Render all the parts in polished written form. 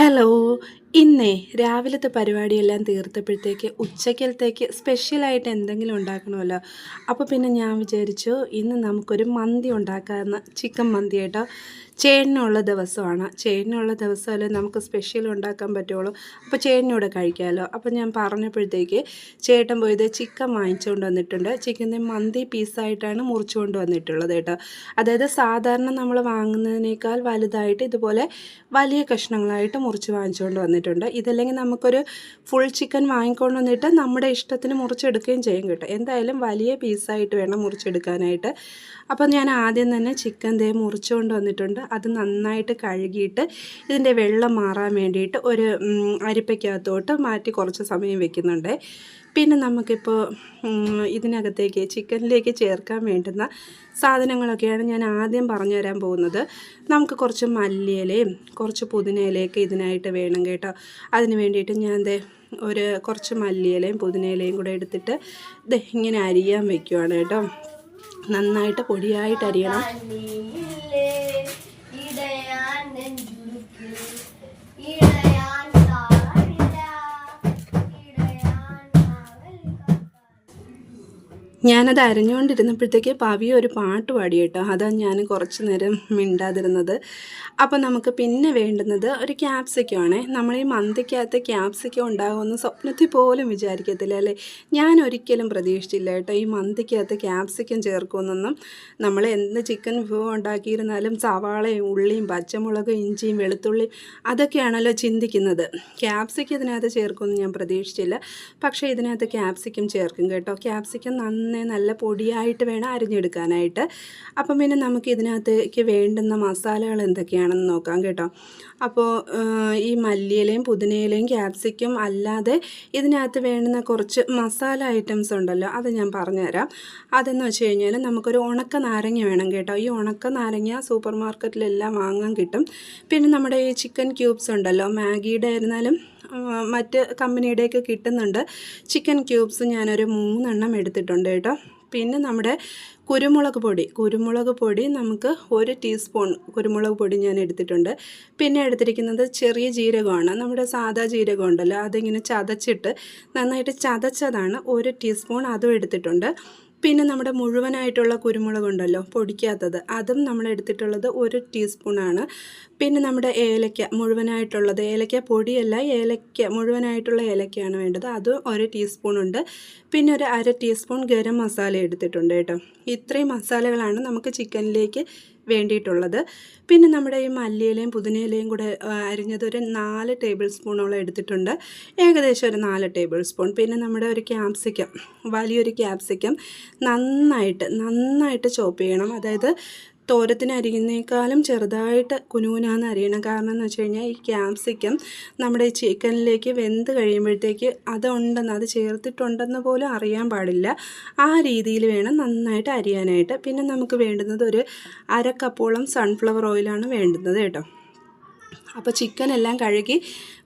Hello. ഇന്നേ രാവിലത്തെ പരിപാടിയെല്ലാം തീർത്തപ്പോഴത്തേക്ക് ഉച്ചക്കലത്തേക്ക് സ്പെഷ്യലായിട്ട് എന്തെങ്കിലും ഉണ്ടാക്കണമല്ലോ. അപ്പോൾ പിന്നെ ഞാൻ വിചാരിച്ചു ഇന്ന് നമുക്കൊരു മന്തി ഉണ്ടാക്കാമെന്ന്. ചിക്കൻ മന്തി കേട്ടോ. ചേട്ടനുള്ള ദിവസമാണ്. ചേട്ടനുള്ള ദിവസമല്ലേ നമുക്ക് സ്പെഷ്യൽ ഉണ്ടാക്കാൻ പറ്റുള്ളൂ. അപ്പോൾ ചേട്ടനൂടെ കഴിക്കാമല്ലോ. അപ്പോൾ ഞാൻ പറഞ്ഞപ്പോഴത്തേക്ക് ചേട്ടൻ പോയത് ചിക്കൻ വാങ്ങിച്ചുകൊണ്ട് വന്നിട്ടുണ്ട്. ചിക്കൻ്റെ മന്തി പീസായിട്ടാണ് മുറിച്ചുകൊണ്ട് വന്നിട്ടുള്ളത് കേട്ടോ. അതായത് സാധാരണ നമ്മൾ വാങ്ങുന്നതിനേക്കാൾ വലുതായിട്ട് ഇതുപോലെ വലിയ കഷ്ണങ്ങളായിട്ട് മുറിച്ച് വാങ്ങിച്ചുകൊണ്ട് വന്നിട്ടുണ്ട്. ഇതല്ലെങ്കിൽ നമുക്കൊരു ഫുൾ ചിക്കൻ വാങ്ങിക്കൊണ്ട് വന്നിട്ട് നമ്മുടെ ഇഷ്ടത്തിന് മുറിച്ചെടുക്കുകയും ചെയ്യും കേട്ടോ. എന്തായാലും വലിയ പീസായിട്ട് വേണം മുറിച്ചെടുക്കാനായിട്ട്. അപ്പോൾ ഞാൻ ആദ്യം തന്നെ ചിക്കൻ മുറിച്ചുകൊണ്ട് വന്നിട്ടുണ്ട്. അത് നന്നായിട്ട് കഴുകിയിട്ട് ഇതിൻ്റെ വെള്ളം മാറാൻ വേണ്ടിയിട്ട് ഒരു അരിപ്പയ്ക്കകത്തോട്ട് മാറ്റി കുറച്ച് സമയം വെക്കുന്നുണ്ട്. പിന്നെ നമുക്കിപ്പോൾ ഇതിനകത്തേക്ക് ചിക്കനിലേക്ക് ചേർക്കാൻ വേണ്ടുന്ന സാധനങ്ങളൊക്കെയാണ് ഞാൻ ആദ്യം പറഞ്ഞു തരാൻ പോകുന്നത്. നമുക്ക് കുറച്ച് മല്ലിയിലയും കുറച്ച് പുതിനയിലയൊക്കെ ഇതിനായിട്ട് വേണം കേട്ടോ. അതിന് വേണ്ടിയിട്ട് ഞാൻ കുറച്ച് മല്ലിയിലയും പുതിനയിലയും കൂടെ എടുത്തിട്ട് ഇങ്ങനെ അരിയാൻ വയ്ക്കുവാണ് കേട്ടോ. നന്നായിട്ട് പൊടിയായിട്ട് അരിയണം. ഞാനത് അരഞ്ഞുകൊണ്ടിരുന്നപ്പോഴത്തേക്ക് പവി ഒരു പാട്ട് പാടി കേട്ടോ. അതാണ് ഞാൻ കുറച്ച് നേരം മിണ്ടാതിരുന്നത്. അപ്പോൾ നമുക്ക് പിന്നെ വേണ്ടുന്നത് ഒരു ക്യാപ്സിക്കമാണ്. നമ്മൾ ഈ മന്തിക്കകത്ത് ക്യാപ്സിക്കം ഉണ്ടാകുമെന്ന് സ്വപ്നത്തിൽ പോലും വിചാരിക്കത്തില്ല അല്ലേ. ഞാൻ ഒരിക്കലും പ്രതീക്ഷിച്ചില്ല കേട്ടോ ഈ മന്തിക്കകത്ത് ക്യാപ്സിക്കം ചേർക്കുമെന്നൊന്നും. നമ്മൾ എന്ത് ചിക്കൻ വിഭവം ഉണ്ടാക്കിയിരുന്നാലും സവാളയും ഉള്ളിയും പച്ചമുളകും ഇഞ്ചിയും വെളുത്തുള്ളിയും അതൊക്കെയാണല്ലോ ചിന്തിക്കുന്നത്. ക്യാപ്സിക്കം ഇതിനകത്ത് ചേർക്കുമെന്ന് ഞാൻ പ്രതീക്ഷിച്ചില്ല. പക്ഷേ ഇതിനകത്ത് ക്യാപ്സിക്കം ചേർക്കും കേട്ടോ. ക്യാപ്സിക്കം നല്ല പൊടിയായിട്ട് വേണം അരിഞ്ഞെടുക്കാനായിട്ട്. അപ്പം പിന്നെ നമുക്ക് ഇതിനകത്തേക്ക് വേണ്ടുന്ന മസാലകൾ എന്തൊക്കെയാണെന്ന് നോക്കാം കേട്ടോ. അപ്പോൾ ഈ മല്ലിയിലയും പുതിനയിലയും ക്യാപ്സിക്കും അല്ലാതെ ഇതിനകത്ത് വേണ്ടുന്ന കുറച്ച് മസാല ഐറ്റംസ് ഉണ്ടല്ലോ, അത് ഞാൻ പറഞ്ഞുതരാം. അതെന്ന് വെച്ച് കഴിഞ്ഞാൽ നമുക്കൊരു ഉണക്ക നാരങ്ങ വേണം കേട്ടോ. ഈ ഉണക്ക നാരങ്ങ സൂപ്പർ മാർക്കറ്റിലെല്ലാം വാങ്ങാൻ കിട്ടും. പിന്നെ നമ്മുടെ ഈ ചിക്കൻ ക്യൂബ്സ് ഉണ്ടല്ലോ, മാഗിയുടെ ആയിരുന്നാലും മറ്റ് കമ്പനിയുടെയൊക്കെ കിട്ടുന്നുണ്ട്. ചിക്കൻ ക്യൂബ്സ് ഞാനൊരു 3 എണ്ണം എടുത്തിട്ടുണ്ട് കേട്ടോ. പിന്നെ നമ്മുടെ കുരുമുളക് പൊടി നമുക്ക് 1 ടീസ്പൂൺ കുരുമുളക് പൊടി ഞാൻ എടുത്തിട്ടുണ്ട്. പിന്നെ എടുത്തിരിക്കുന്നത് ചെറിയ ജീരകമാണ്. നമ്മുടെ സാദാ ജീരകം ഉണ്ടല്ലോ, അതിങ്ങനെ ചതച്ചിട്ട് നന്നായിട്ട് ചതച്ചതാണ് 1 ടീസ്പൂൺ, അതും എടുത്തിട്ടുണ്ട്. പിന്നെ നമ്മുടെ മുഴുവനായിട്ടുള്ള കുരുമുളകുണ്ടല്ലോ പൊടിക്കാത്തത്, അതും നമ്മൾ എടുത്തിട്ടുള്ളത് 1 ടീസ്പൂണാണ്. പിന്നെ നമ്മുടെ ഏലക്ക മുഴുവനായിട്ടുള്ളത്, ഏലക്ക പൊടിയല്ല, ഏലക്ക മുഴുവനായിട്ടുള്ള ഏലക്കയാണ് വേണ്ടത്, അതും 1 ടീസ്പൂണുണ്ട്. പിന്നെ ഒരു 1/2 ടീസ്പൂൺ ഗരം മസാല എടുത്തിട്ടുണ്ട് കേട്ടോ. ഇത്രയും മസാലകളാണ് നമുക്ക് ചിക്കനിലേക്ക് വേണ്ടിയിട്ടുള്ളത്. പിന്നെ നമ്മുടെ ഈ മല്ലിയിലയും പുതിനയിലയും കൂടെ അരിഞ്ഞത് ഒരു 4 ടേബിൾ സ്പൂണോളം എടുത്തിട്ടുണ്ട്, ഏകദേശം ഒരു 4 ടേബിൾ സ്പൂൺ. പിന്നെ നമ്മുടെ ഒരു ക്യാപ്സിക്കം, വലിയൊരു ക്യാപ്സിക്കം നന്നായിട്ട് ചോപ്പ് ചെയ്യണം. അതായത് തോരത്തിന് അരിയുന്നേക്കാളും ചെറുതായിട്ട് കുനുകുനാന്ന് അരിയണം. കാരണം എന്ന് വെച്ച് കഴിഞ്ഞാൽ ഈ ക്യാപ്സിക്കം നമ്മുടെ ഈ ചിക്കനിലേക്ക് വെന്ത് കഴിയുമ്പോഴത്തേക്ക് അത് ചേർത്തിട്ടുണ്ടെന്ന് പോലും അറിയാൻ പാടില്ല. ആ രീതിയിൽ വേണം നന്നായിട്ട് അരിയാനായിട്ട്. പിന്നെ നമുക്ക് വേണ്ടുന്നത് ഒരു 1/2 കപ്പോളം സൺഫ്ലവർ ഓയിലാണ് വേണ്ടുന്നത് കേട്ടോ. അപ്പോൾ ചിക്കൻ എല്ലാം കഴുകി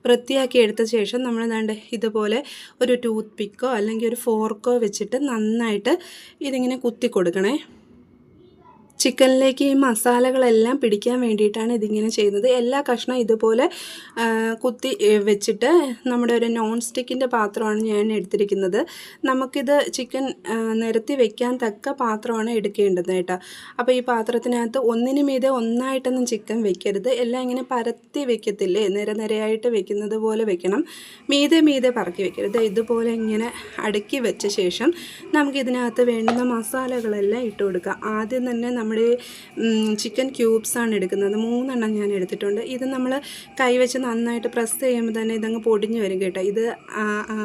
വൃത്തിയാക്കി എടുത്ത ശേഷം നമ്മൾ ഇതുപോലെ ഒരു ടൂത്ത് പിക്കോ അല്ലെങ്കിൽ ഒരു ഫോർക്കോ വെച്ചിട്ട് നന്നായിട്ട് ഇതിങ്ങനെ കുത്തി കൊടുക്കണേ. ചിക്കനിലേക്ക് ഈ മസാലകളെല്ലാം പിടിക്കാൻ വേണ്ടിയിട്ടാണ് ഇതിങ്ങനെ ചെയ്യുന്നത്. എല്ലാ കഷ്ണം ഇതുപോലെ കുത്തി വെച്ചിട്ട് നമ്മുടെ ഒരു നോൺ സ്റ്റിക്കിൻ്റെ പാത്രമാണ് ഞാൻ എടുത്തിരിക്കുന്നത്. നമുക്കിത് ചിക്കൻ നിരത്തി വെക്കാൻ തക്ക പാത്രമാണ് എടുക്കേണ്ടത് കേട്ടോ. അപ്പോൾ ഈ പാത്രത്തിനകത്ത് ഒന്നിനു മീതെ ഒന്നായിട്ടൊന്നും ചിക്കൻ വെക്കരുത്. എല്ലാം ഇങ്ങനെ പരത്തി വെക്കത്തില്ലേ, നിരയായിട്ട് വെക്കുന്നത് പോലെ വെക്കണം. മീതെ പറക്കി വെക്കരുത്. ഇതുപോലെ ഇങ്ങനെ അടുക്കി വെച്ച ശേഷം നമുക്കിതിനകത്ത് വേണ്ടുന്ന മസാലകളെല്ലാം ഇട്ട് കൊടുക്കാം. ആദ്യം തന്നെ നമ്മുടെ ചിക്കൻ ക്യൂബ്സാണ് എടുക്കുന്നത്, 3 എണ്ണം ഞാൻ എടുത്തിട്ടുണ്ട്. ഇത് നമ്മൾ കൈവച്ച് നന്നായിട്ട് പ്രസ് ചെയ്യുമ്പോൾ തന്നെ ഇതങ്ങ് പൊടിഞ്ഞു വരും കേട്ടോ. ഇത്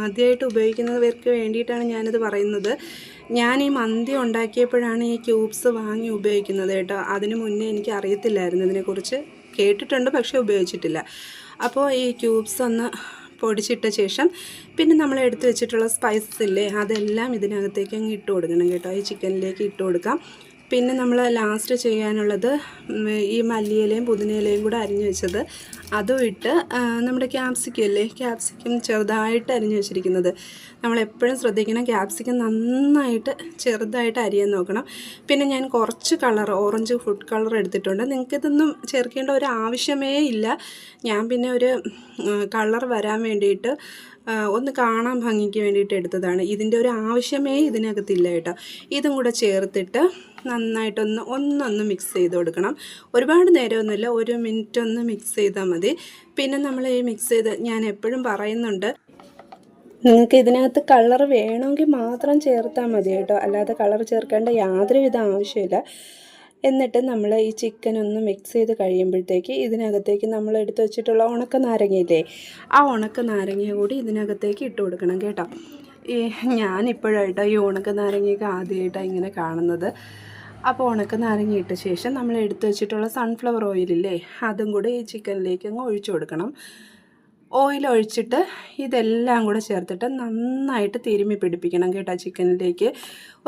ആദ്യമായിട്ട് ഉപയോഗിക്കുന്നവർക്ക് വേണ്ടിയിട്ടാണ് ഞാനിത് പറയുന്നത്. ഞാൻ ഈ മന്തി ഉണ്ടാക്കിയപ്പോഴാണ് ഈ ക്യൂബ്സ് വാങ്ങി ഉപയോഗിക്കുന്നത് കേട്ടോ. അതിന് മുന്നേ എനിക്ക് അറിയത്തില്ലായിരുന്നു ഇതിനെക്കുറിച്ച്, കേട്ടിട്ടുണ്ട് പക്ഷേ ഉപയോഗിച്ചിട്ടില്ല. അപ്പോൾ ഈ ക്യൂബ്സ് ഒന്ന് പൊടിച്ചിട്ട ശേഷം പിന്നെ നമ്മൾ എടുത്ത് വെച്ചിട്ടുള്ള സ്പൈസസ് ഇല്ലേ, അതെല്ലാം ഇതിനകത്തേക്ക് അങ്ങ് ഇട്ട് കൊടുക്കണം കേട്ടോ. ഈ ചിക്കനിലേക്ക് ഇട്ട് കൊടുക്കാം. പിന്നെ നമ്മൾ ലാസ്റ്റ് ചെയ്യാനുള്ളത് ഈ മല്ലിയിലയും പുതിനയിലയും കൂടെ അരിഞ്ഞു വെച്ചത് അതും ഇട്ട് നമ്മുടെ ക്യാപ്സിക്കം ഇല്ലേ, ക്യാപ്സിക്കം ചെറുതായിട്ട് അരിഞ്ഞു വെച്ചിരിക്കുന്നത്. നമ്മളെപ്പോഴും ശ്രദ്ധിക്കണം, ക്യാപ്സിക്കം നന്നായിട്ട് ചെറുതായിട്ട് അരിയാൻ നോക്കണം. പിന്നെ ഞാൻ കുറച്ച് ഓറഞ്ച് ഫുഡ് കളർ എടുത്തിട്ടുണ്ട്. നിങ്ങൾക്കിതൊന്നും ചേർക്കേണ്ട ഒരു ആവശ്യമേ ഇല്ല. ഞാൻ പിന്നെ ഒരു കളർ വരാൻ വേണ്ടിയിട്ട് ഒന്ന് കാണാൻ ഭംഗിക്ക് വേണ്ടിയിട്ട് എടുത്തതാണ്. ഇതിൻ്റെ ഒരു ആവശ്യമേ ഇതിനകത്തില്ല കേട്ടോ. ഇതും കൂടെ ചേർത്തിട്ട് നന്നായിട്ടൊന്ന് മിക്സ് ചെയ്ത് കൊടുക്കണം. ഒരുപാട് നേരമൊന്നുമില്ല, 1 മിനിറ്റ് ഒന്ന് മിക്സ് ചെയ്താൽ മതി. പിന്നെ നമ്മൾ ഈ മിക്സ് ചെയ്ത് ഞാൻ എപ്പോഴും പറയുന്നുണ്ട്, നിങ്ങൾക്ക് ഇതിനകത്ത് കളർ വേണമെങ്കിൽ മാത്രം ചേർത്താൽ മതി കേട്ടോ, അല്ലാതെ കളർ ചേർക്കേണ്ട യാതൊരുവിധ ആവശ്യമില്ല. എന്നിട്ട് നമ്മൾ ഈ ചിക്കൻ ഒന്ന് മിക്സ് ചെയ്ത് കഴിയുമ്പോഴത്തേക്ക് ഇതിനകത്തേക്ക് നമ്മൾ എടുത്ത് വെച്ചിട്ടുള്ള ഉണക്ക നാരങ്ങയില്ലേ, ആ ഉണക്ക നാരങ്ങ കൂടി ഇതിനകത്തേക്ക് ഇട്ട് കൊടുക്കണം കേട്ടോ. ഞാനിപ്പോഴായിട്ടോ ഈ ഉണക്ക നാരങ്ങയൊക്കെ ആദ്യമായിട്ടാണ് ഇങ്ങനെ കാണുന്നത്. അപ്പോൾ ഉണക്ക നാരങ്ങ ഇട്ട ശേഷം നമ്മൾ എടുത്ത് വെച്ചിട്ടുള്ള സൺഫ്ലവർ ഓയിലില്ലേ, അതും കൂടി ഈ ചിക്കനിലേക്ക് അങ്ങ് ഒഴിച്ചു കൊടുക്കണം. ഓയിൽ ഒഴിച്ചിട്ട് ഇതെല്ലാം കൂടെ ചേർത്തിട്ട് നന്നായിട്ട് തിരുമ്മി പിടിപ്പിക്കണം കേട്ടോ. ചിക്കനിലേക്ക്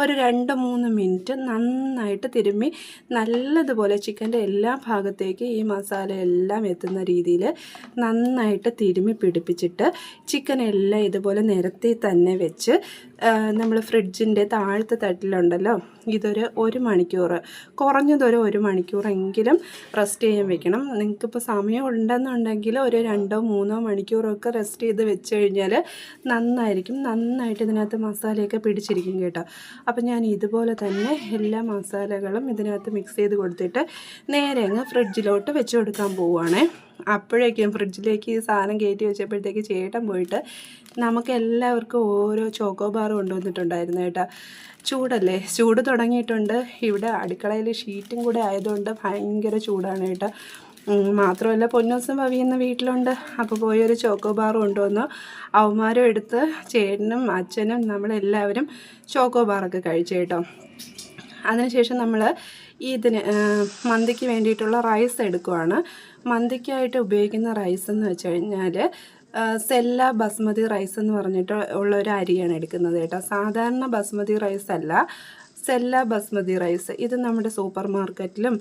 ഒരു 2-3 മിനിറ്റ് നന്നായിട്ട് തിരുമ്മി നല്ലതുപോലെ ചിക്കൻ്റെ എല്ലാ ഭാഗത്തേക്ക് ഈ മസാല എല്ലാം എത്തുന്ന രീതിയിൽ നന്നായിട്ട് തിരുമ്മി പിടിപ്പിച്ചിട്ട് ചിക്കൻ എല്ലാം ഇതുപോലെ നിരത്തി തന്നെ വെച്ച് നമ്മൾ ഫ്രിഡ്ജിൻ്റെ താഴത്തെ തട്ടിലുണ്ടല്ലോ, ഇതൊരു 1 മണിക്കൂർ, കുറഞ്ഞതൊരു 1 മണിക്കൂറെങ്കിലും റെസ്റ്റ് ചെയ്യാൻ വെക്കണം. നിങ്ങൾക്കിപ്പോൾ സമയം ഉണ്ടെന്നുണ്ടെങ്കിൽ ഒരു 2-3 മണിക്കൂറൊക്കെ റെസ്റ്റ് ചെയ്ത് വെച്ച് കഴിഞ്ഞാൽ നന്നായിരിക്കും. നന്നായിട്ട് ഇതിനകത്ത് മസാലയൊക്കെ പിടിച്ചിരിക്കും കേട്ടോ. അപ്പോൾ ഞാൻ ഇതുപോലെ തന്നെ എല്ലാ മസാലകളും ഇതിനകത്ത് മിക്സ് ചെയ്ത് കൊടുത്തിട്ട് നേരെ അങ്ങ് ഫ്രിഡ്ജിലോട്ട് വെച്ച് കൊടുക്കാൻ പോവുകയാണേ. അപ്പോഴേക്കും ഫ്രിഡ്ജിലേക്ക് ഈ സാധനം കയറ്റി വെച്ചപ്പോഴത്തേക്ക് ചേട്ടൻ പോയിട്ട് നമുക്ക് എല്ലാവർക്കും ഓരോ ചോക്കോ ബാർ കൊണ്ടുവന്നിട്ടുണ്ടായിരുന്നു കേട്ടോ. ചൂടല്ലേ, ചൂട് തുടങ്ങിയിട്ടുണ്ട്. ഇവിടെ അടുക്കളയിൽ ഷീറ്റും കൂടെ ആയതുകൊണ്ട് ഭയങ്കര ചൂടാണ് കേട്ടോ. മാത്രമല്ല പൊന്നൂസും ഭവിയെന്ന വീട്ടിലുണ്ട്. അപ്പോൾ പോയൊരു ചോക്കോ ബാർ കൊണ്ടുവന്നു. അവന്മാരും എടുത്ത് ചേട്ടനും അച്ഛനും നമ്മളെല്ലാവരും ചോക്കോ ബാറൊക്കെ കഴിച്ചു കേട്ടോ. അതിനുശേഷം നമ്മൾ ഇതിന് മന്തിക്ക് വേണ്ടിയിട്ടുള്ള റൈസ് എടുക്കുവാണ്. മന്തിക്കായിട്ട് ഉപയോഗിക്കുന്ന റൈസ് എന്ന് വെച്ച് കഴിഞ്ഞാൽ സെല്ല ബസ്മതി റൈസ് എന്ന് പറഞ്ഞിട്ട് ഉള്ള ഒരു അരിയാണ് എടുക്കുന്നത് കേട്ടോ. സാധാരണ ബസ്മതി റൈസ് അല്ല, സെല്ല ബസ്മതി റൈസ്. ഇത് നമ്മുടെ സൂപ്പർ മാർക്കറ്റിലും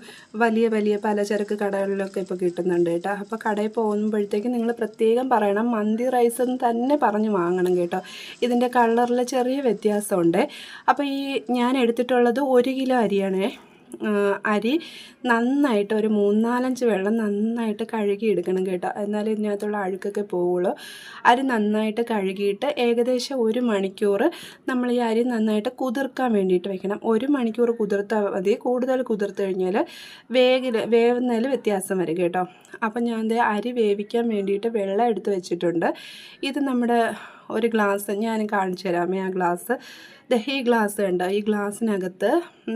വലിയ വലിയ പലചരക്ക് കടകളിലൊക്കെ ഇപ്പോൾ കിട്ടുന്നുണ്ട് കേട്ടോ. അപ്പോൾ കടയിൽ പോകുമ്പോഴത്തേക്ക് നിങ്ങൾ പ്രത്യേകം പറയണം മന്തി റൈസ് എന്ന് തന്നെ പറഞ്ഞ് വാങ്ങണം കേട്ടോ. ഇതിൻ്റെ കളറിൽ ചെറിയ വ്യത്യാസമുണ്ട്. അപ്പോൾ ഈ ഞാൻ എടുത്തിട്ടുള്ളത് 1 കിലോ അരിയാണേ. അരി നന്നായിട്ട് ഒരു 3-4 വെള്ളം നന്നായിട്ട് കഴുകി എടുക്കണം കേട്ടോ, എന്നാലേ ഇതിനകത്തുള്ള അഴുക്കൊക്കെ പോവുള്ളൂ. അരി നന്നായിട്ട് കഴുകിയിട്ട് ഏകദേശം 1 മണിക്കൂർ നമ്മൾ ഈ അരി നന്നായിട്ട് കുതിർക്കാൻ വേണ്ടിയിട്ട് വെക്കണം. 1 മണിക്കൂർ കുതിർത്താൽ മതി. കൂടുതൽ കുതിർത്ത് കഴിഞ്ഞാൽ വേവുന്നതിൽ വ്യത്യാസം വരും കേട്ടോ. അപ്പം ഞാൻ അരി വേവിക്കാൻ വേണ്ടിയിട്ട് വെള്ളം എടുത്ത് വെച്ചിട്ടുണ്ട്. ഇത് നമ്മുടെ ഒരു ഗ്ലാസ് ഞാൻ കാണിച്ചു തരാമേ. ആ ഗ്ലാസ്, ഈ ഗ്ലാസ് കണ്ടോ, ഈ ഗ്ലാസ്സിനകത്ത്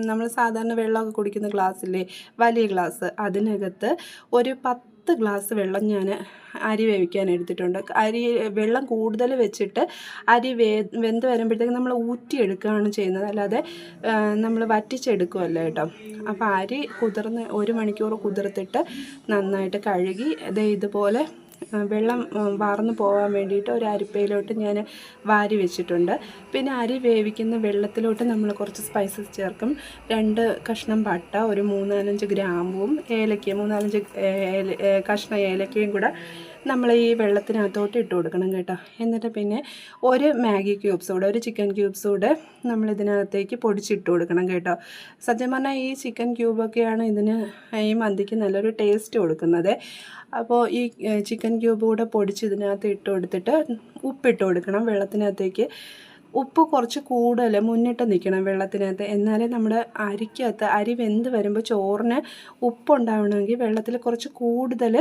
നമ്മൾ സാധാരണ വെള്ളമൊക്കെ കുടിക്കുന്ന ഗ്ലാസ്സില്ലേ, വലിയ ഗ്ലാസ്, അതിനകത്ത് ഒരു 10 ഗ്ലാസ് വെള്ളം ഞാൻ അരി വേവിക്കാൻ എടുത്തിട്ടുണ്ട്. വെള്ളം കൂടുതൽ വെച്ചിട്ട് അരി വെന്ത് വരുമ്പോഴത്തേക്ക് നമ്മൾ ഊറ്റിയെടുക്കുകയാണ് ചെയ്യുന്നത്, അല്ലാതെ നമ്മൾ വറ്റിച്ചെടുക്കുമല്ലോ കേട്ടോ. അപ്പോൾ അരി 1 മണിക്കൂർ കുതിർത്തിട്ട് നന്നായിട്ട് കഴുകി ഇതുപോലെ വെള്ളം വാർന്നു പോകാൻ വേണ്ടിയിട്ട് ഒരു അരിപ്പയിലോട്ട് ഞാൻ വാരി വെച്ചിട്ടുണ്ട്. പിന്നെ അരി വേവിക്കുന്ന വെള്ളത്തിലോട്ട് നമ്മൾ കുറച്ച് സ്പൈസസ് ചേർക്കും. 2 കഷ്ണം പട്ട, ഒരു 3-4 ഗ്രാമ്പും ഏലക്ക, 3-4 കഷ്ണം ഏലക്കയും കൂടെ നമ്മൾ ഈ വെള്ളത്തിനകത്തോട്ട് ഇട്ട് കൊടുക്കണം കേട്ടോ. എന്നിട്ട് പിന്നെ ഒരു മാഗി ക്യൂബ്സ് കൂടെ, ഒരു ചിക്കൻ ക്യൂബ്സ് കൂടെ നമ്മൾ ഇതിനകത്തേക്ക് പൊടിച്ചിട്ട് കൊടുക്കണം കേട്ടോ. സത്യം പറഞ്ഞാൽ ഈ ചിക്കൻ ക്യൂബൊക്കെയാണ് ഈ മന്തിക്ക് നല്ലൊരു ടേസ്റ്റ് കൊടുക്കുന്നത്. അപ്പോൾ ഈ ചിക്കൻ ക്യൂബ് കൂടെ പൊടിച്ച് ഇതിനകത്ത് ഇട്ട് കൊടുത്തിട്ട് ഉപ്പിട്ട് കൊടുക്കണം വെള്ളത്തിനകത്തേക്ക്. ഉപ്പ് കുറച്ച് കൂടുതൽ മുന്നിട്ട് നിൽക്കണം വെള്ളത്തിനകത്ത്, എന്നാലേ നമ്മുടെ അരിക്കകത്ത് അരി വെന്ത് വരുമ്പോൾ ചോറിന് ഉപ്പുണ്ടാവണമെങ്കിൽ വെള്ളത്തിൽ കുറച്ച് കൂടുതൽ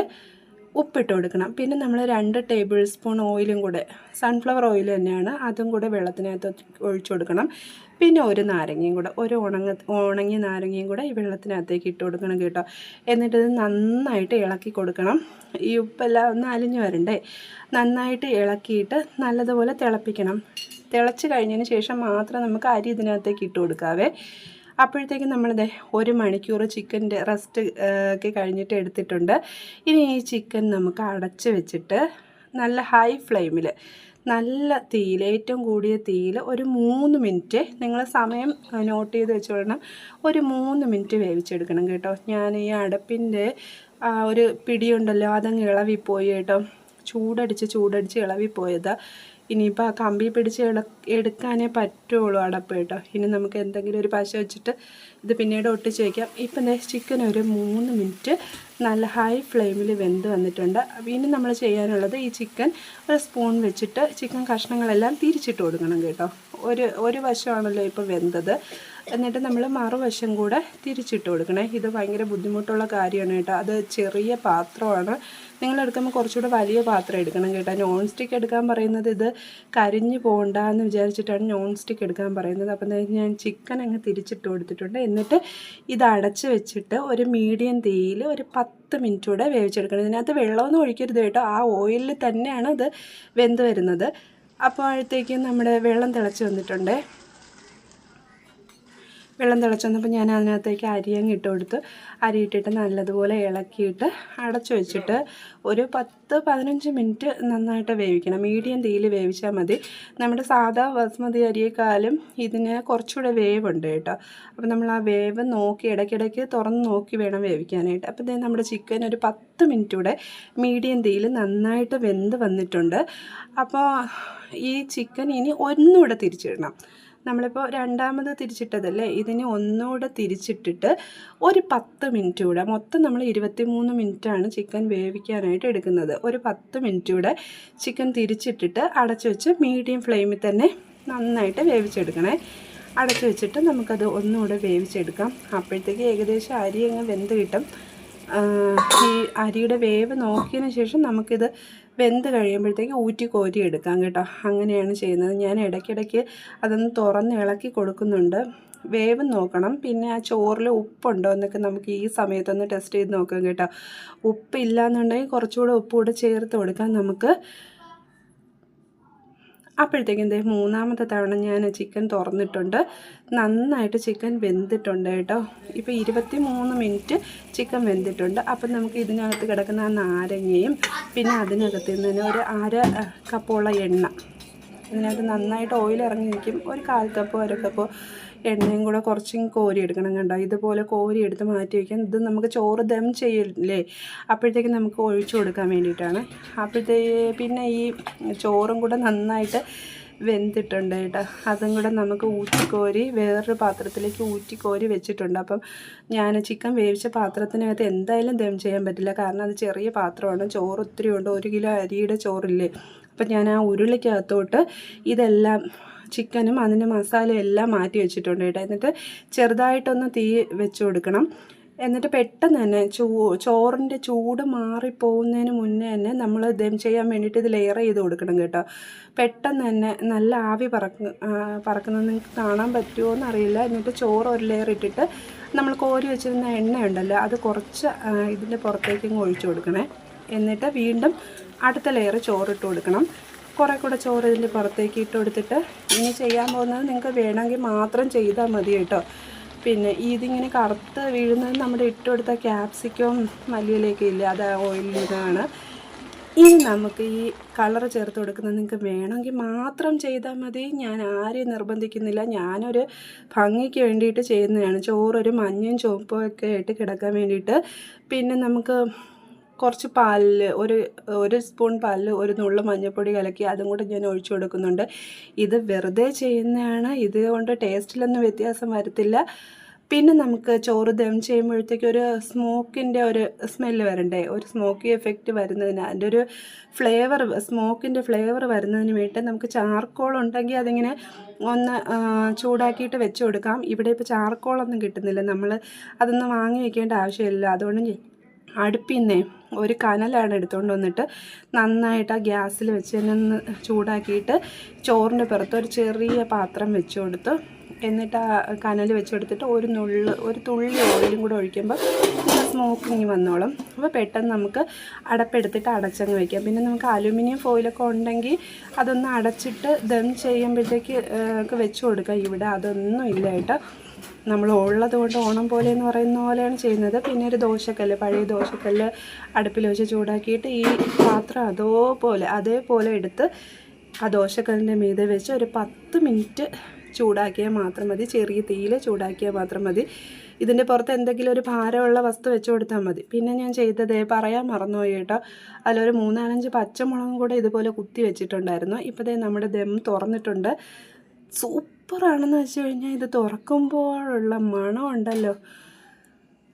ഉപ്പിട്ട് കൊടുക്കണം. പിന്നെ നമ്മൾ 2 ടേബിൾ സ്പൂൺ ഓയിലും കൂടെ, സൺഫ്ലവർ ഓയിൽ തന്നെയാണ്, അതും കൂടെ വെള്ളത്തിനകത്ത് ഒഴിച്ചു കൊടുക്കണം. പിന്നെ ഒരു നാരങ്ങയും കൂടെ, ഒരു ഉണങ്ങിയ നാരങ്ങയും കൂടെ ഈ വെള്ളത്തിനകത്തേക്ക് ഇട്ട് കൊടുക്കണം കേട്ടോ. എന്നിട്ട് ഇത് നന്നായിട്ട് ഇളക്കി കൊടുക്കണം. ഈ ഉപ്പെല്ലാം ഒന്ന് അലിഞ്ഞു വരണ്ടേ, നന്നായിട്ട് ഇളക്കിയിട്ട് നല്ലതുപോലെ തിളപ്പിക്കണം. തിളച്ച് കഴിഞ്ഞതിന് ശേഷം മാത്രം നമുക്ക് അരി ഇതിനകത്തേക്ക് ഇട്ട് കൊടുക്കാവേ. അപ്പോഴത്തേക്കും നമ്മളിത് 1 മണിക്കൂർ ചിക്കൻ്റെ റെസ്റ്റ് ഒക്കെ കഴിഞ്ഞിട്ട് എടുത്തിട്ടുണ്ട്. ഇനി ഈ ചിക്കൻ നമുക്ക് അടച്ച് വെച്ചിട്ട് നല്ല ഹൈ ഫ്ലെയിമിൽ നല്ല തീയിൽ, ഏറ്റവും കൂടിയ തീയിൽ ഒരു 3 മിനിറ്റ്, നിങ്ങൾ സമയം നോട്ട് ചെയ്ത് വെച്ചോളണം, ഒരു 3 മിനിറ്റ് വേവിച്ചെടുക്കണം കേട്ടോ. ഞാൻ ഈ അടപ്പിൻ്റെ ഒരു പിടിയുണ്ടല്ലോ അതങ്ങ് ഇളവിപ്പോയി കേട്ടോ, ചൂടടിച്ച് ഇളവിപ്പോയതാണ്. ഇനിയിപ്പോൾ ആ കമ്പി പിടിച്ച് എടുക്കാനേ പറ്റുള്ളൂ അടപ്പ് കേട്ടോ. ഇനി നമുക്ക് എന്തെങ്കിലും ഒരു പശ വെച്ചിട്ട് ഇത് പിന്നീട് ഒട്ടിച്ച് വയ്ക്കാം. ഇപ്പം ചിക്കൻ ഒരു 3 മിനിറ്റ് നല്ല ഹൈ ഫ്ലെയിമിൽ വെന്ത് വന്നിട്ടുണ്ട്. ഇനി നമ്മൾ ചെയ്യാനുള്ളത് ഈ ചിക്കൻ ഒരു സ്പൂൺ വെച്ചിട്ട് ചിക്കൻ കഷ്ണങ്ങളെല്ലാം തിരിച്ചിട്ട് കൊടുക്കണം കേട്ടോ. ഒരു വശമാണല്ലോ ഇപ്പോൾ വെന്തത്, എന്നിട്ട് നമ്മൾ മറുവശം കൂടെ തിരിച്ചിട്ട് കൊടുക്കണേ. ഇത് ഭയങ്കര ബുദ്ധിമുട്ടുള്ള കാര്യമാണ് കേട്ടോ. അത് ചെറിയ പാത്രമാണ്, നിങ്ങളെടുക്കുമ്പോൾ കുറച്ചുകൂടെ വലിയ പാത്രം എടുക്കണം കേട്ടോ. നോൺ സ്റ്റിക്ക് എടുക്കാൻ പറയുന്നത് ഇത് കരിഞ്ഞു പോകണ്ടെന്ന് വിചാരിച്ചിട്ടാണ് നോൺ സ്റ്റിക്ക് എടുക്കാൻ പറയുന്നത്. അപ്പം ഞാൻ ചിക്കൻ അങ്ങ് തിരിച്ചിട്ട് കൊടുത്തിട്ടുണ്ട്. എന്നിട്ട് ഇത് അടച്ച് വെച്ചിട്ട് ഒരു മീഡിയം തീയിൽ ഒരു 10 മിനിറ്റ് കൂടെ വേവിച്ചെടുക്കണം. ഇതിനകത്ത് വെള്ളമൊന്നും ഒഴിക്കരുത് കേട്ടോ, ആ ഓയിലിൽ തന്നെയാണ് ഇത് വെന്ത് വരുന്നത്. അപ്പോഴത്തേക്കും നമ്മുടെ വെള്ളം തിളച്ച് വന്നിട്ടുണ്ട്. വെള്ളം തിളച്ച് വന്നപ്പോൾ ഞാൻ അതിനകത്തേക്ക് അരിയങ്ങ് ഇട്ട് കൊടുത്ത്, അരി ഇട്ടിട്ട് നല്ലതുപോലെ ഇളക്കിയിട്ട് അടച്ചു വെച്ചിട്ട് ഒരു 10-15 മിനിറ്റ് നന്നായിട്ട് വേവിക്കണം. മീഡിയം തീയിൽ വേവിച്ചാൽ മതി. നമ്മുടെ സാധാ ബസ്മതി അരിയേക്കാളും ഇതിന് കുറച്ചുകൂടെ വേവുണ്ട് കേട്ടോ. അപ്പോൾ നമ്മൾ ആ വേവ് നോക്കി ഇടയ്ക്കിടയ്ക്ക് തുറന്ന് നോക്കി വേണം വേവിക്കാനായിട്ട്. അപ്പോൾ ഇതേ നമ്മുടെ ചിക്കൻ ഒരു 10 മിനിറ്റ് കൂടെ മീഡിയം തീയിൽ നന്നായിട്ട് വെന്ത് വന്നിട്ടുണ്ട്. അപ്പോൾ ഈ ചിക്കൻ ഇനി ഒന്നുകൂടെ തിരിച്ചിടണം. നമ്മളിപ്പോൾ രണ്ടാമത് തിരിച്ചിട്ടതല്ലേ, ഇതിന് ഒന്നുകൂടെ തിരിച്ചിട്ടിട്ട് ഒരു 10 മിനിറ്റ് കൂടെ, മൊത്തം നമ്മൾ 23 മിനിറ്റാണ് ചിക്കൻ വേവിക്കാനായിട്ട് എടുക്കുന്നത്. ഒരു 10 മിനിറ്റ് കൂടെ ചിക്കൻ തിരിച്ചിട്ടിട്ട് അടച്ചു വെച്ച് മീഡിയം ഫ്ലെയിമിൽ തന്നെ നന്നായിട്ട് വേവിച്ചെടുക്കണേ. അടച്ചു വെച്ചിട്ട് നമുക്കത് ഒന്നുകൂടെ വേവിച്ചെടുക്കാം. അപ്പോഴത്തേക്ക് ഏകദേശം അരി അങ്ങ് വെന്ത് കിട്ടും. ഈ അരിയുടെ വേവ് നോക്കിയതിന് ശേഷം നമുക്കിത് വെന്ത് കഴിയുമ്പോഴത്തേക്ക് ഊറ്റി കോരി എടുക്കാം കേട്ടോ. അങ്ങനെയാണ് ചെയ്യുന്നത്. ഞാൻ ഇടയ്ക്കിടയ്ക്ക് അതൊന്ന് തുറന്ന് ഇളക്കി കൊടുക്കുന്നുണ്ട്. വേവ് നോക്കണം. പിന്നെ ആ ചോറിൽ ഉപ്പുണ്ടോ എന്നൊക്കെ നമുക്ക് ഈ സമയത്തൊന്ന് ടെസ്റ്റ് ചെയ്ത് നോക്കാം കേട്ടോ. ഉപ്പില്ല എന്നുണ്ടെങ്കിൽ കുറച്ചുകൂടെ ഉപ്പ് കൂടെ ചേർത്ത് കൊടുക്കാം നമുക്ക്. അപ്പോഴത്തേക്കും മൂന്നാമത്തെ തവണ ഞാൻ ചിക്കൻ തുറന്നിട്ടുണ്ട്. നന്നായിട്ട് ചിക്കൻ വെന്തിട്ടുണ്ട് കേട്ടോ. ഇപ്പോൾ 23 മിനിറ്റ് ചിക്കൻ വെന്തിട്ടുണ്ട്. അപ്പം നമുക്ക് ഇതിനകത്ത് കിടക്കുന്ന ആ നാരങ്ങയും പിന്നെ അതിനകത്ത് നിന്ന് ഒരു 1/2 കപ്പോളം എണ്ണ, ഇതിനകത്ത് നന്നായിട്ട് ഓയിൽ ഇറങ്ങി നിൽക്കും. ഒരു 1/4 കപ്പോ 1 കപ്പോ എണ്ണയും കൂടെ കുറച്ചും കോരി എടുക്കണം കണ്ടോ. ഇതുപോലെ കോരി എടുത്ത് മാറ്റി വയ്ക്കാം. ഇത് നമുക്ക് ചോറ് ദം ചെയ്യില്ലേ, അപ്പോഴത്തേക്ക് നമുക്ക് ഒഴിച്ചു കൊടുക്കാൻ വേണ്ടിയിട്ടാണ്. പിന്നെ ഈ ചോറും കൂടെ നന്നായിട്ട് വെന്തിട്ടുണ്ട് കേട്ടോ. അതും കൂടെ നമുക്ക് ഊറ്റിക്കോരി വേറൊരു പാത്രത്തിലേക്ക് ഊറ്റിക്കോരി വെച്ചിട്ടുണ്ട്. അപ്പം ഞാൻ ചിക്കൻ വേവിച്ച പാത്രത്തിനകത്ത് എന്തായാലും ദം ചെയ്യാൻ പറ്റില്ല, കാരണം അത് ചെറിയ പാത്രമാണ്. ചോറ് ഒത്തിരി ഉണ്ട്, 1 കിലോ അരിയുടെ ചോറില്ലേ. അപ്പം ഞാൻ ആ ഉരുളിക്കകത്തോട്ട് ഇതെല്ലാം ചിക്കനും അതിൻ്റെ മസാലയും എല്ലാം മാറ്റി വെച്ചിട്ടുണ്ട് കേട്ടോ. എന്നിട്ട് ചെറുതായിട്ടൊന്ന് തീ വെച്ച് കൊടുക്കണം. എന്നിട്ട് പെട്ടെന്ന് തന്നെ ചോറിൻ്റെ ചൂട് മാറിപ്പോകുന്നതിന് മുന്നേ തന്നെ നമ്മൾ ദം ചെയ്യാൻ വേണ്ടിയിട്ട് ഇത് ലെയർ ചെയ്ത് കൊടുക്കണം കേട്ടോ. പെട്ടെന്ന് തന്നെ നല്ല ആവി പറക്കുന്നത് നിങ്ങൾക്ക് കാണാൻ പറ്റുമോ എന്നറിയില്ല. എന്നിട്ട് ചോറ് ഒരു ലെയർ ഇട്ടിട്ട് നമ്മൾ കോരി വെച്ചിരുന്ന എണ്ണയുണ്ടല്ലോ അത് കുറച്ച് ഇതിൻ്റെ പുറത്തേക്ക് ഒഴിച്ചു കൊടുക്കണേ. എന്നിട്ട് വീണ്ടും അടുത്ത ലെയർ ചോറിട്ട് കൊടുക്കണം. കുറേ കൂടെ ചോറ് ഇതിൻ്റെ പുറത്തേക്ക് ഇട്ട് കൊടുത്തിട്ട് ഇനി ചെയ്യാൻ പോകുന്നത് നിങ്ങൾക്ക് വേണമെങ്കിൽ മാത്രം ചെയ്താൽ മതി കേട്ടോ. പിന്നെ ഇതിങ്ങനെ കറുത്ത് വീഴുന്നത് നമ്മുടെ ഇട്ട് കൊടുത്ത ക്യാപ്സിക്കവും മല്ലിയിലേക്ക് ഇല്ല, അത് ഓയിലിതാണ്. ഇനി നമുക്ക് ഈ കളർ ചേർത്ത് കൊടുക്കുന്നത് നിങ്ങൾക്ക് വേണമെങ്കിൽ മാത്രം ചെയ്താൽ മതി. ഞാൻ ആരെയും നിർബന്ധിക്കുന്നില്ല, ഞാനൊരു ഭംഗിക്ക് വേണ്ടിയിട്ട് ചെയ്യുന്നതാണ്. ചോറൊരു മഞ്ഞയും ചുവപ്പും ഒക്കെ ആയിട്ട് കിടക്കാൻ വേണ്ടിയിട്ട്. പിന്നെ നമുക്ക് കുറച്ച് പാലിൽ ഒരു സ്പൂൺ പാലിൽ ഒരു നുള്ളു മഞ്ഞൾപ്പൊടി കലക്കി അതും കൂടെ ഞാൻ ഒഴിച്ചു കൊടുക്കുന്നുണ്ട്. ഇത് വെറുതെ ചെയ്യുന്നതാണ്, ഇതുകൊണ്ട് ടേസ്റ്റിലൊന്നും വ്യത്യാസം വരത്തില്ല. പിന്നെ നമുക്ക് ചോറ് ദം ചെയ്യുമ്പോഴത്തേക്ക് ഒരു സ്മോക്കിൻ്റെ ഒരു സ്മെല്ല് വരണ്ടേ, ഒരു സ്മോക്കി എഫക്റ്റ് വരുന്നതിന്, അതിൻ്റെ ഒരു ഫ്ലേവർ, സ്മോക്കിൻ്റെ ഫ്ലേവർ വരുന്നതിന് വേണ്ടി നമുക്ക് ചാർക്കോൾ ഉണ്ടെങ്കിൽ അതിങ്ങനെ ഒന്ന് ചൂടാക്കിയിട്ട് വെച്ച് കൊടുക്കാം. ഇവിടെ ഇപ്പോൾ ചാർക്കോളൊന്നും കിട്ടുന്നില്ല, നമ്മൾ അതൊന്നും വാങ്ങി വെക്കേണ്ട ആവശ്യമില്ല. അതുകൊണ്ട് അടുപ്പിൽ നിന്നേ ഒരു കനലാണ് എടുത്തുകൊണ്ട് വന്നിട്ട് നന്നായിട്ട് ആ ഗ്യാസിൽ വെച്ച് തന്നെ ചൂടാക്കിയിട്ട് ചോറിൻ്റെ പുറത്ത് ഒരു ചെറിയ പാത്രം വെച്ച് കൊടുത്ത് എന്നിട്ട് ആ കനൽ വെച്ച് കൊടുത്തിട്ട് ഒരു തുള്ളി ഓയിലും കൂടെ ഒഴിക്കുമ്പോൾ സ്മോക്കിങ് വന്നോളും. അപ്പോൾ പെട്ടെന്ന് നമുക്ക് അടപ്പെടുത്തിട്ട് അടച്ചങ്ങ് വയ്ക്കാം. പിന്നെ നമുക്ക് അലുമിനിയം ഫോയിലൊക്കെ ഉണ്ടെങ്കിൽ അതൊന്ന് അടച്ചിട്ട് ദം ചെയ്യുമ്പോഴത്തേക്ക് ഒക്കെ വെച്ച് കൊടുക്കാം. ഇവിടെ അതൊന്നും ഇല്ല കേട്ടോ. നമ്മൾ ഉള്ളത് കൊണ്ട് ഓണം പോലെ എന്ന് പറയുന്ന പോലെയാണ് ചെയ്യുന്നത്. പിന്നെ ഒരു ദോശക്കല്ല്, പഴയ ദോശക്കല്ല് അടുപ്പിൽ വെച്ച് ചൂടാക്കിയിട്ട് ഈ പാത്രം അതേപോലെ എടുത്ത് ആ ദോശക്കല്ലിൻ്റെ മീതെ വെച്ച് ഒരു 10 മിനിറ്റ് ചൂടാക്കിയാൽ മാത്രം മതി. ചെറിയ തീയിൽ ചൂടാക്കിയാൽ മാത്രം മതി. ഇതിൻ്റെ പുറത്ത് എന്തെങ്കിലും ഒരു ഭാരമുള്ള വസ്തു വെച്ച് കൊടുത്താൽ മതി. പിന്നെ ഞാൻ ചെയ്തത് പറയാൻ മറന്നുപോയി കേട്ടോ, അതിലൊരു 3-4 പച്ചമുളകും കൂടെ ഇതുപോലെ കുത്തി വെച്ചിട്ടുണ്ടായിരുന്നു. ഇപ്പോൾ നമ്മുടെ ദം തുറന്നിട്ടുണ്ട്. സൂപ്പറാണെന്ന് വെച്ച് കഴിഞ്ഞാൽ ഇത് തുറക്കുമ്പോഴുള്ള മണമുണ്ടല്ലോ,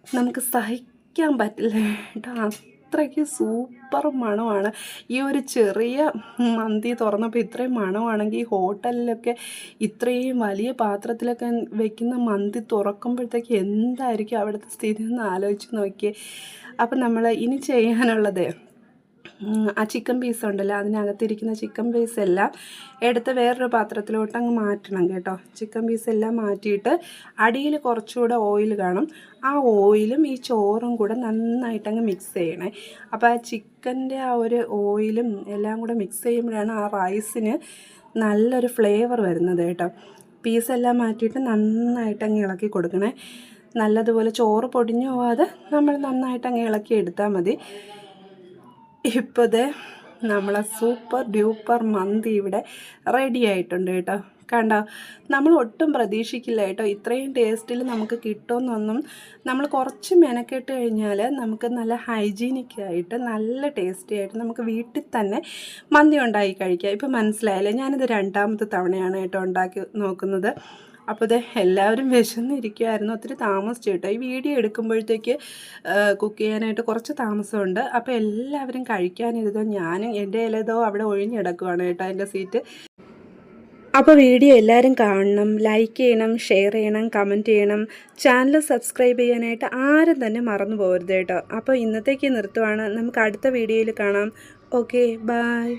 നമുക്ക് സഹിക്കാൻ പറ്റില്ല കേട്ടോ, അത്രയ്ക്ക് സൂപ്പർ മണമാണ്. ഈ ഒരു ചെറിയ മന്തി തുറന്നപ്പോൾ ഇത്രയും മണമാണെങ്കിൽ ഹോട്ടലിലൊക്കെ ഇത്രയും വലിയ പാത്രത്തിലൊക്കെ വെക്കുന്ന മന്തി തുറക്കുമ്പോഴത്തേക്ക് എന്തായിരിക്കും അവിടുത്തെ സ്ഥിതി എന്ന് ആലോചിച്ച് നോക്കിയേ. അപ്പം നമ്മൾ ഇനി ചെയ്യാനുള്ളത്, ആ ചിക്കൻ പീസ് ഉണ്ടല്ലോ, അതിനകത്തിരിക്കുന്ന ചിക്കൻ പീസ് എല്ലാം എടുത്ത് വേറൊരു പാത്രത്തിലോട്ട് അങ്ങ് മാറ്റണം കേട്ടോ. ചിക്കൻ പീസ് എല്ലാം മാറ്റിയിട്ട് അടിയിൽ കുറച്ചുകൂടെ ഓയിൽ കാണും, ആ ഓയിലും ഈ ചോറും കൂടെ നന്നായിട്ടങ്ങ് മിക്സ് ചെയ്യണേ. അപ്പോൾ ആ ചിക്കൻ്റെ ആ ഒരു ഓയിലും എല്ലാം കൂടെ മിക്സ് ചെയ്യുമ്പോഴാണ് ആ റൈസിന് നല്ലൊരു ഫ്ലേവർ വരുന്നത് കേട്ടോ. പീസെല്ലാം മാറ്റിയിട്ട് നന്നായിട്ടങ്ങ് ഇളക്കി കൊടുക്കണേ. നല്ലതുപോലെ ചോറ് പൊടിഞ്ഞു പോവാതെ നമ്മൾ നന്നായിട്ടങ്ങ് ഇളക്കി എടുത്താൽ മതി. ഇപ്പോൾ നമ്മളെ സൂപ്പർ ഡ്യൂപ്പർ മന്തി ഇവിടെ റെഡി ആയിട്ടുണ്ട് കേട്ടോ. കണ്ടോ, നമ്മൾ ഒട്ടും പ്രതീക്ഷിക്കില്ല കേട്ടോ ഇത്രയും ടേസ്റ്റിൽ നമുക്ക് കിട്ടുമെന്നൊന്നും. നമ്മൾ കുറച്ച് മെനക്കെട്ട് കഴിഞ്ഞാൽ നമുക്ക് നല്ല ഹൈജീനിക്കായിട്ട് നല്ല ടേസ്റ്റി ആയിട്ട് നമുക്ക് വീട്ടിൽ തന്നെ മന്തി ഉണ്ടാക്കി കഴിക്കാം. ഇപ്പോൾ മനസ്സിലായല്ലേ, ഞാനിത് 2ാമത്തെ തവണയാണ് കേട്ടോ ഉണ്ടാക്കി നോക്കുന്നത്. അപ്പോൾ എല്ലാവരും വിശന്നിരിക്കുമായിരുന്നു. ഒത്തിരി താമസിച്ചു കേട്ടോ. ഈ വീഡിയോ എടുക്കുമ്പോഴത്തേക്ക് കുക്ക് ചെയ്യാനായിട്ട് കുറച്ച് താമസമുണ്ട്. അപ്പോൾ എല്ലാവരും കഴിക്കാനിരുന്നോ, ഞാനും എൻ്റെ ഇലതോ അവിടെ ഒഴിഞ്ഞെടുക്കുവാണ് കേട്ടോ എൻ്റെ സീറ്റ്. അപ്പോൾ വീഡിയോ എല്ലാവരും കാണണം, ലൈക്ക് ചെയ്യണം, ഷെയർ ചെയ്യണം, കമൻറ്റ് ചെയ്യണം. ചാനൽ സബ്സ്ക്രൈബ് ചെയ്യാനായിട്ട് ആരും തന്നെ മറന്നു പോകരുത് കേട്ടോ. അപ്പോൾ ഇന്നത്തേക്ക് നിർത്തുവാണ്, നമുക്ക് അടുത്ത വീഡിയോയിൽ കാണാം. Okay, by.